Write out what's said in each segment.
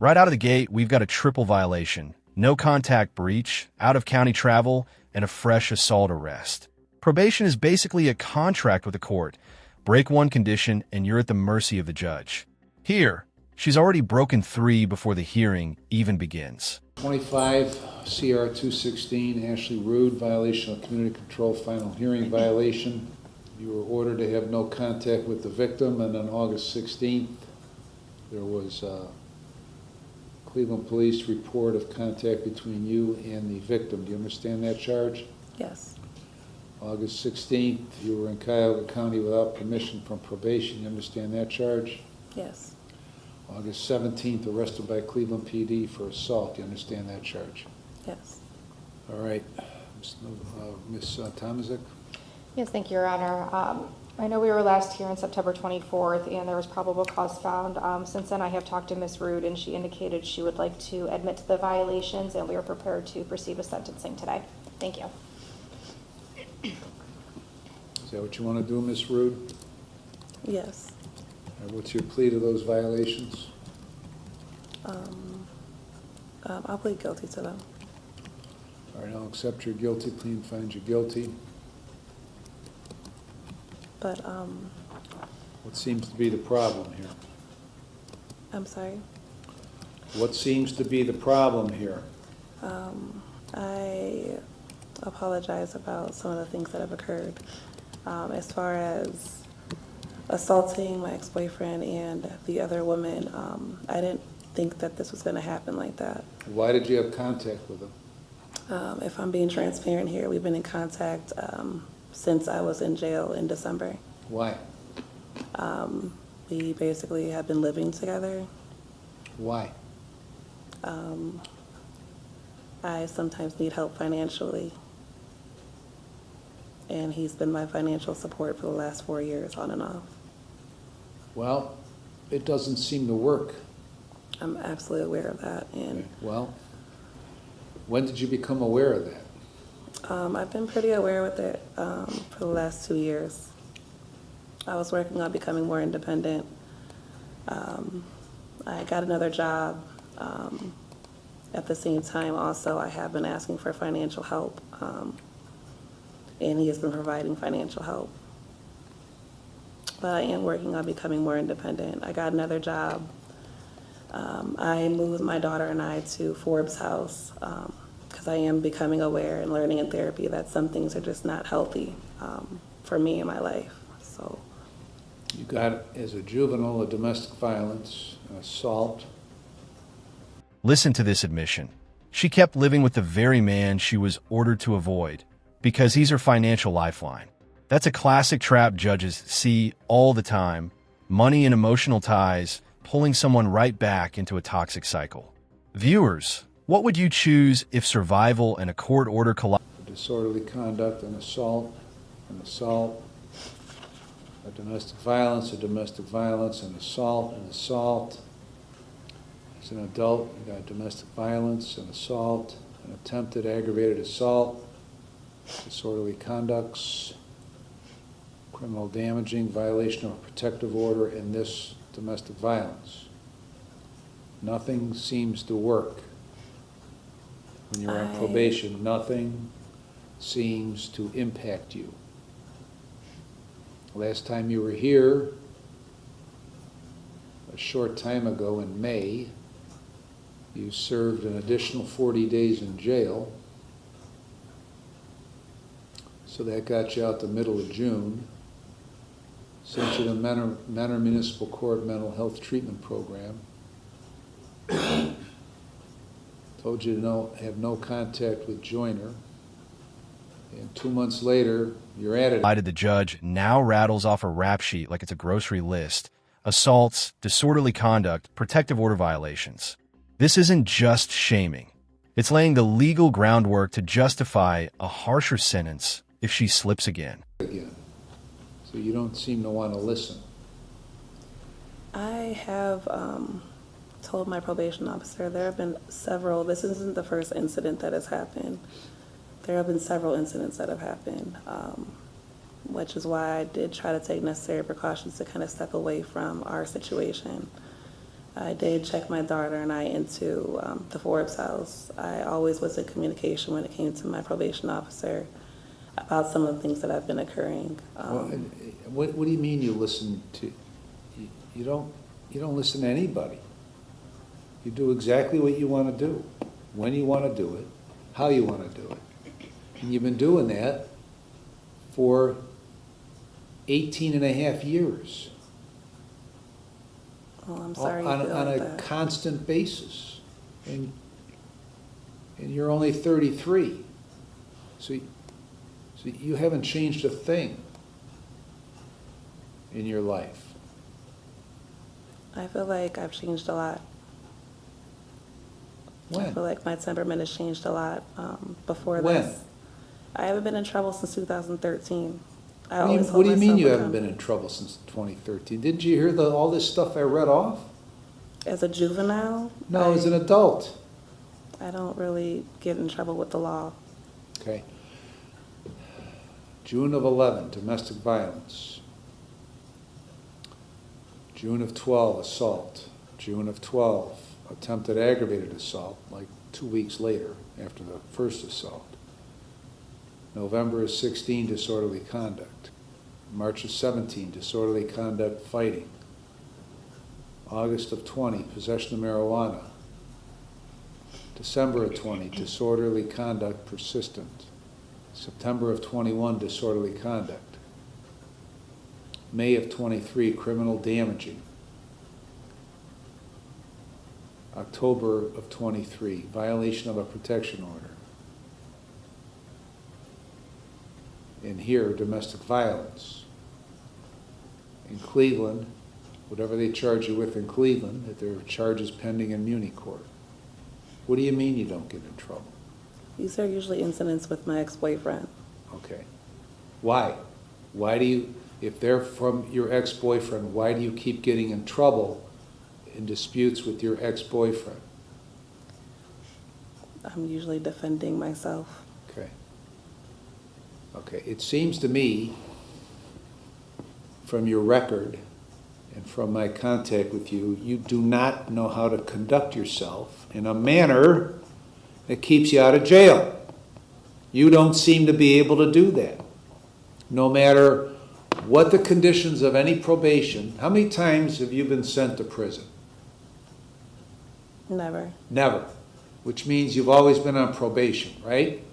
Right out of the gate, we've got a triple violation: no contact breach, out-of-county travel, and a fresh assault arrest. Probation is basically a contract with the court. Break one condition, and you're at the mercy of the judge. Here, she's already broken 3 before the hearing even begins. 25 CR 216, Ashley Rude, violation of community control, final hearing violation. You were ordered to have no contact with the victim, and on August 16th, there was a Cleveland Police report of contact between you and the victim. Do you understand that charge? Yes. August 16th, you were in Cuyahoga County without permission from probation. You understand that charge? Yes. August 17th, arrested by Cleveland PD for assault. You understand that charge? Yes. All right. Ms. Tomaszek? Yes, thank you, Your Honor. I know we were last here on September 24th, and there was probable cause found. Since then, I have talked to Ms. Rude, and she indicated she would like to admit to the violations, and we are prepared to proceed with sentencing today. Thank you. Is that what you want to do, Ms. Rude? Yes. All right, what's your plea to those violations? I'll plead guilty to them. All right, I'll accept your guilty plea and find you guilty. But, What seems to be the problem here? I'm sorry. What seems to be the problem here? I apologize about some of the things that have occurred. As far as assaulting my ex-boyfriend and the other woman, I didn't think that this was going to happen like that. Why did you have contact with him? If I'm being transparent here, we've been in contact since I was in jail in December. Why? We basically have been living together. Why? I sometimes need help financially, and he's been my financial support for the last 4 years, on and off. Well, it doesn't seem to work. I'm absolutely aware of that. And Okay. Well, when did you become aware of that? I've been pretty aware with it for the last 2 years. I was working on becoming more independent. I got another job. At the same time, also, I have been asking for financial help, and he has been providing financial help. But I am working on becoming more independent. I got another job. I moved my daughter and I to Forbes' house because I am becoming aware and learning in therapy that some things are just not healthy for me in my life. So, You got, as a juvenile, a domestic violence, an assault. Listen to this admission. She kept living with the very man she was ordered to avoid because he's her financial lifeline. That's a classic trap judges see all the time: money and emotional ties pulling someone right back into a toxic cycle. Viewers, what would you choose if survival and a court order collide? Disorderly conduct, an assault, a domestic violence, an assault. As an adult, you got domestic violence, an assault, an attempted aggravated assault, disorderly conducts, criminal damaging, violation of a protective order, and this domestic violence. Nothing seems to work when you're on probation. Nothing seems to impact you. Last time you were here, a short time ago in May, you served an additional 40 days in jail. So that got you out the middle of June. Sent you to Menor Municipal Court Mental Health Treatment Program. Told you to have no contact with Joyner. And 2 months later, you're at it. The judge now rattles off a rap sheet like it's a grocery list: assaults, disorderly conduct, protective order violations. This isn't just shaming. It's laying the legal groundwork to justify a harsher sentence if she slips again. So you don't seem to want to listen. I have told my probation officer there have been several. This isn't the first incident that has happened. There have been several incidents that have happened, which is why I did try to take necessary precautions to kind of step away from our situation. I did check my daughter and I into the Forbes house. I always was in communication when it came to my probation officer about some of the things that have been occurring. What do you mean you listen to? You don't listen to anybody. You do exactly what you want to do, when you want to do it, how you want to do it. And you've been doing that for 18 and a half years. Well, I'm sorry you on feel like a that. constant basis. And you're only 33. So you haven't changed a thing in your life. I feel like I've changed a lot. When? I feel like my temperament has changed a lot before When? this. I haven't been in trouble since 2013. What do you mean you haven't been in trouble since 2013? Didn't you hear all this stuff I read off? As a juvenile? No, as an adult. I don't really get in trouble with the law. Okay. June of 11, domestic violence. June of 12, assault. June of 12, attempted aggravated assault, like 2 weeks later after the first assault. November of 16, disorderly conduct. March of 17, disorderly conduct fighting. August of 20, possession of marijuana. December of 20, disorderly conduct persistent. September of 21, disorderly conduct. May of 23, criminal damaging. October of 23, violation of a protection order. In here, domestic violence. In Cleveland, whatever they charge you with in Cleveland, that there are charges pending in Muni court. What do you mean you don't get in trouble? These are usually incidents with my ex-boyfriend. Okay. Why? Why do you, if they're from your ex-boyfriend, why do you keep getting in trouble in disputes with your ex-boyfriend? I'm usually defending myself. Okay. Okay, it seems to me, from your record and from my contact with you, you do not know how to conduct yourself in a manner that keeps you out of jail. You don't seem to be able to do that. No matter what the conditions of any probation, how many times have you been sent to prison? Never. Never. Which means you've always been on probation, right?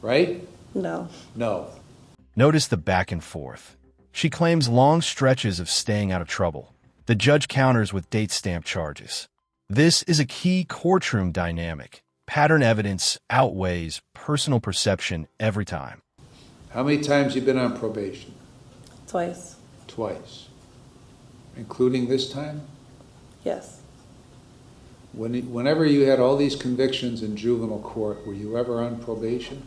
Right? No. No. Notice the back and forth. She claims long stretches of staying out of trouble. The judge counters with date-stamped charges. This is a key courtroom dynamic. Pattern evidence outweighs personal perception every time. How many times have you been on probation? Twice. Twice. Including this time? Yes. Whenever you had all these convictions in juvenile court, were you ever on probation?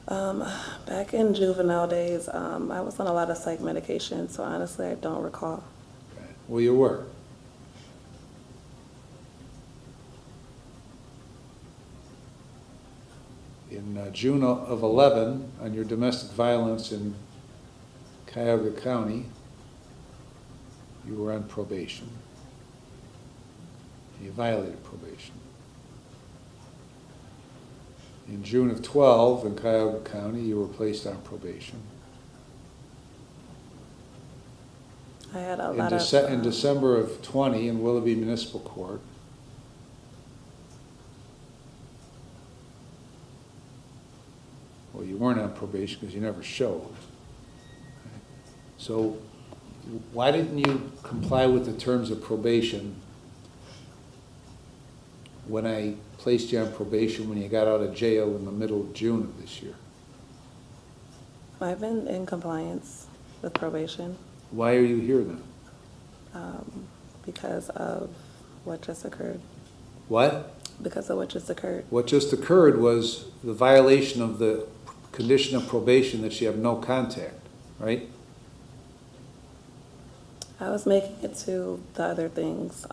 Back in juvenile days, I was on a lot of psych medication, so honestly, I don't recall. Okay. Well, you were. In June of 11, on your domestic violence in Cuyahoga County, you were on probation. You violated probation. In June of 12, in Cuyahoga County, you were placed on probation. I had a In lot of... In December of 20, in Willoughby Municipal Court, well, you weren't on probation because you never showed. So why didn't you comply with the terms of probation when I placed you on probation when you got out of jail in the middle of June of this year? I've been in compliance with probation. Why are you here then? Because of what just occurred. What? Because of what just occurred. What just occurred was the violation of the condition of probation that you have no contact, right? I was making it to the other things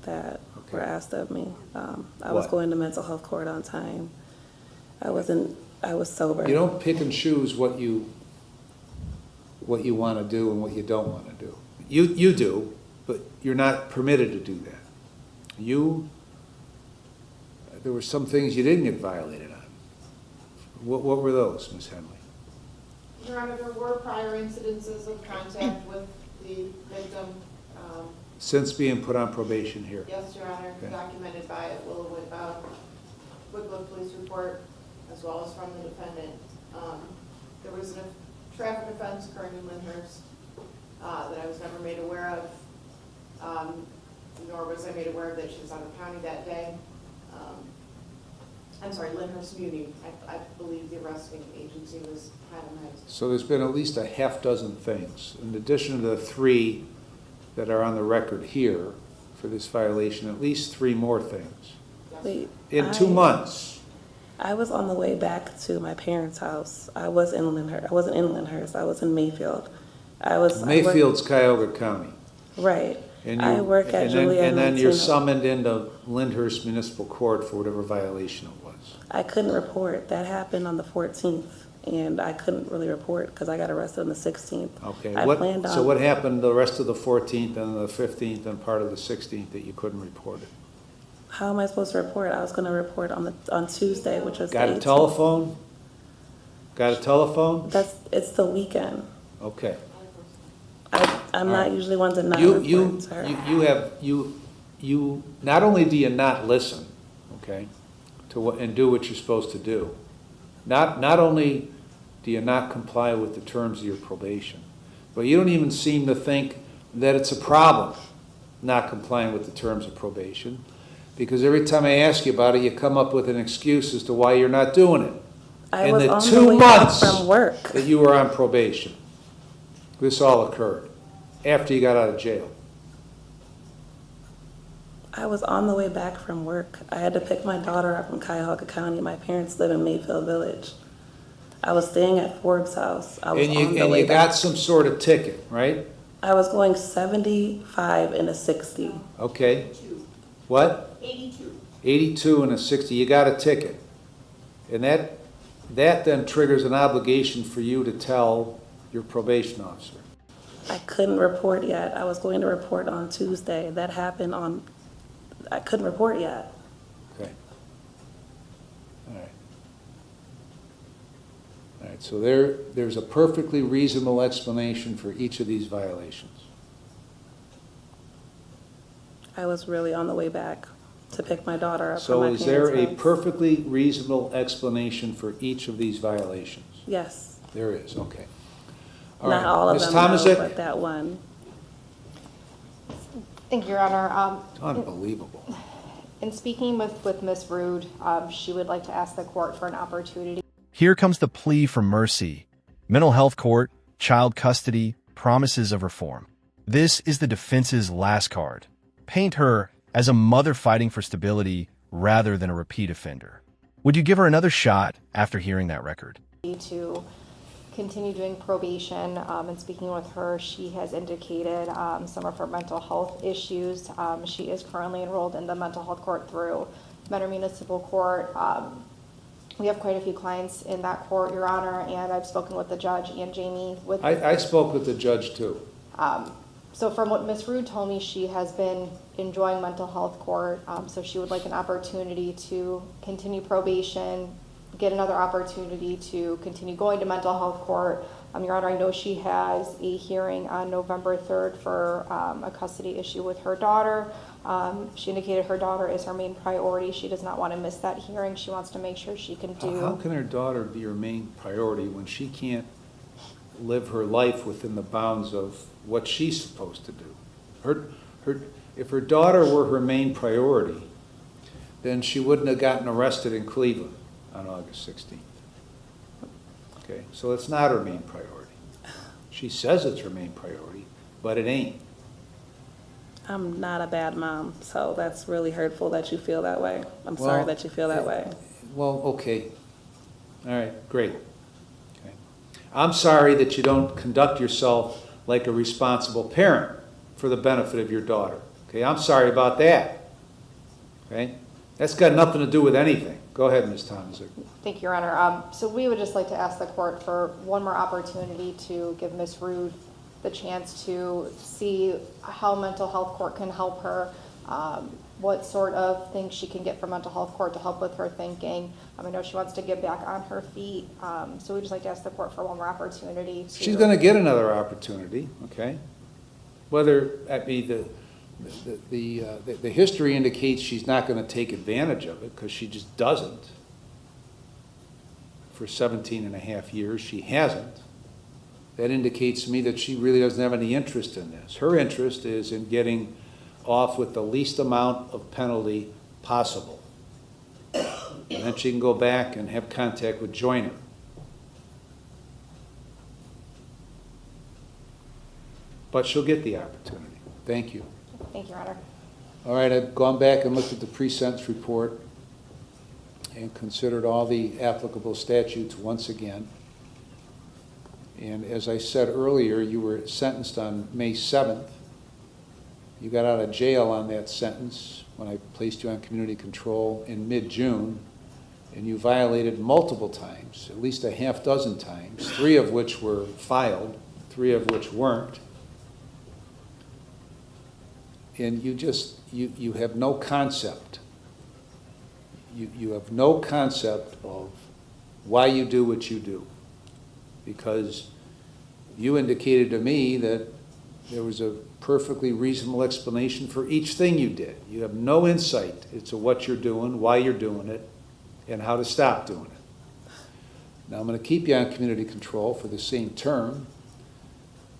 that were Okay. asked of me. I was What? going to mental health court on time. I was sober. You don't pick and choose what you want to do and what you don't want to do. You do, but you're not permitted to do that. There were some things you didn't get violated on. What were those, Ms. Henley? Your Honor, there were prior incidences of contact with the victim. Since being put on probation here? Yes, Your Honor, Okay. documented by a Woodbrook Police report, as well as from the defendant. There was a traffic offense occurring in Lyndhurst that I was never made aware of, nor was I made aware of that she was out of county that day. I'm sorry, Lyndhurst Muni. I believe the arresting agency was Highland Heights. So there's been at least a half dozen things, in addition to the 3 that are on the record here for this violation, at least 3 more things. Wait, In 2 months. I was on the way back to my parents' house. I was in Lyndhurst. I wasn't in Lyndhurst. I was in Mayfield. Mayfield's Cuyahoga County. Right. And I work at Julia and then you're Latino. summoned into Lyndhurst Municipal Court for whatever violation it was. I couldn't report. That happened on the 14th, and I couldn't really report because I got arrested on the 16th. Okay. So what happened the rest of the 14th and the 15th and part of the 16th that you couldn't report it? How am I supposed to report? I was going to report on Tuesday, which was Got the a 18th. telephone? Got a telephone? It's the weekend. Okay. I'm not usually one to not You report, sir. you not only do you not listen, okay, to what and do what you're supposed to do. Not only do you not comply with the terms of your probation, but you don't even seem to think that it's a problem not complying with the terms of probation, because every time I ask you about it, you come up with an excuse as to why you're not doing it. I In was the on 2 the way back months from work. that you were on probation, this all occurred after you got out of jail. I was on the way back from work. I had to pick my daughter up from Cuyahoga County. My parents live in Mayfield Village. I was staying at Forbes' house. I was And on the you way back. got some sort of ticket, right? I was going 75 and a 60. Okay. What? 82. 82 and a 60. You got a ticket. And that then triggers an obligation for you to tell your probation officer. I couldn't report yet. I was going to report on Tuesday. That happened I couldn't report yet. Okay. All right. All right, so there's a perfectly reasonable explanation for each of these violations. I was really on the way back to pick my daughter up from So my is parents' there a house. perfectly reasonable explanation for each of these violations? Yes. There is, okay. Not all of Ms. them, Tomaszek? but that one. Thank you, Your Honor. Unbelievable. In speaking with Ms. Rude, she would like to ask the court for an opportunity. Here comes the plea for mercy. Mental health court, child custody, promises of reform. This is the defense's last card. Paint her as a mother fighting for stability rather than a repeat offender. Would you give her another shot after hearing that record? To continue doing probation. And speaking with her, she has indicated some of her mental health issues. She is currently enrolled in the mental health court through Mentor Municipal Court. We have quite a few clients in that court, Your Honor, and I've spoken with the judge and Jamie. I spoke with the judge too. So from what Ms. Rude told me, she has been enjoying mental health court, so she would like an opportunity to continue probation, get another opportunity to continue going to mental health court. Your Honor, I know she has a hearing on November 3rd for a custody issue with her daughter. She indicated her daughter is her main priority. She does not want to miss that hearing. She wants to make sure she can do. How can her daughter be her main priority when she can't live her life within the bounds of what she's supposed to do? If her daughter were her main priority, then she wouldn't have gotten arrested in Cleveland on August 16th. Okay, so it's not her main priority. She says it's her main priority, but it ain't. I'm not a bad mom, so that's really hurtful that you feel that way. I'm sorry that you feel that way. Well, okay. All right, great. Okay. I'm sorry that you don't conduct yourself like a responsible parent for the benefit of your daughter. Okay, I'm sorry about that. Okay? That's got nothing to do with anything. Go ahead, Ms. Tomaszek. Thank you, Your Honor. So we would just like to ask the court for one more opportunity to give Ms. Rude the chance to see how mental health court can help her, what sort of things she can get from mental health court to help with her thinking. I know she wants to get back on her feet, so we just like to ask the court for one more opportunity to... She's going to get another opportunity, okay? Whether that be the history indicates she's not going to take advantage of it because she just doesn't. For 17 and a half years, she hasn't. That indicates to me that she really doesn't have any interest in this. Her interest is in getting off with the least amount of penalty possible. And then she can go back and have contact with Joyner. But she'll get the opportunity. Thank you. Thank you, Your Honor. All right, I've gone back and looked at the pre-sentence report and considered all the applicable statutes once again. And as I said earlier, you were sentenced on May 7th. You got out of jail on that sentence when I placed you on community control in mid-June, and you violated multiple times, at least a half dozen times, 3 of which were filed, 3 of which weren't. And you have no concept. You have no concept of why you do what you do. Because you indicated to me that there was a perfectly reasonable explanation for each thing you did. You have no insight into what you're doing, why you're doing it, and how to stop doing it. Now I'm going to keep you on community control for the same term.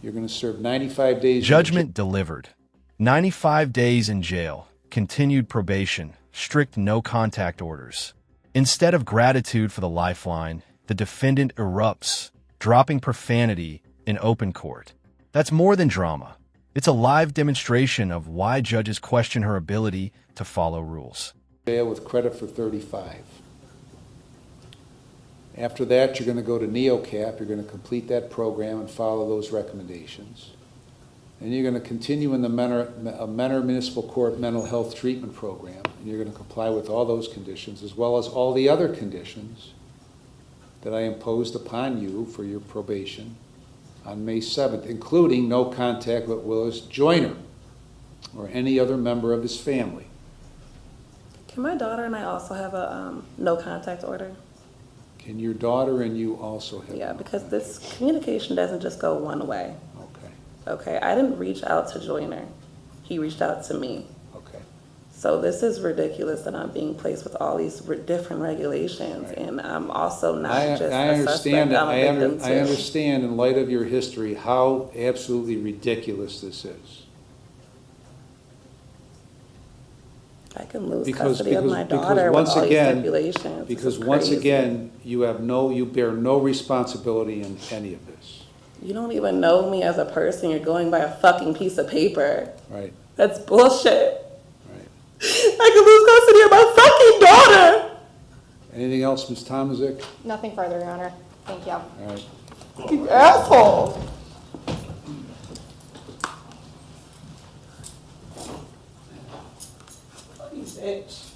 You're going to serve 95 days. Judgment delivered. 95 days in jail, continued probation, strict no-contact orders. Instead of gratitude for the lifeline, the defendant erupts, dropping profanity in open court. That's more than drama. It's a live demonstration of why judges question her ability to follow rules. Jail with credit for 35. After that, you're going to go to NeoCAP. You're going to complete that program and follow those recommendations. And you're going to continue in the Mentor Municipal Court Mental Health Treatment Program. And you're going to comply with all those conditions, as well as all the other conditions that I imposed upon you for your probation on May 7th, including no contact with Willis Joyner or any other member of his family. Can my daughter and I also have a no contact order? Can your daughter and you also have? Yeah, because this communication doesn't just go one way. Okay. Okay, I didn't reach out to Joyner. He reached out to me. Okay. So this is ridiculous that I'm being placed with all these different regulations, Right. and I'm also not I just a understand. suspect, I'm a victim I too. understand in light of your history how absolutely ridiculous this is. I can lose Because custody of my daughter with once all again, these stipulations. because This is once crazy. again, you bear no responsibility in any of this. You don't even know me as a person. You're going by a fucking piece of paper. Right. That's bullshit. Right. I can lose custody of my fucking daughter. Anything else, Ms. Tomazik? Nothing further, Your Honor. Thank you. All right. You asshole. Fucking bitch.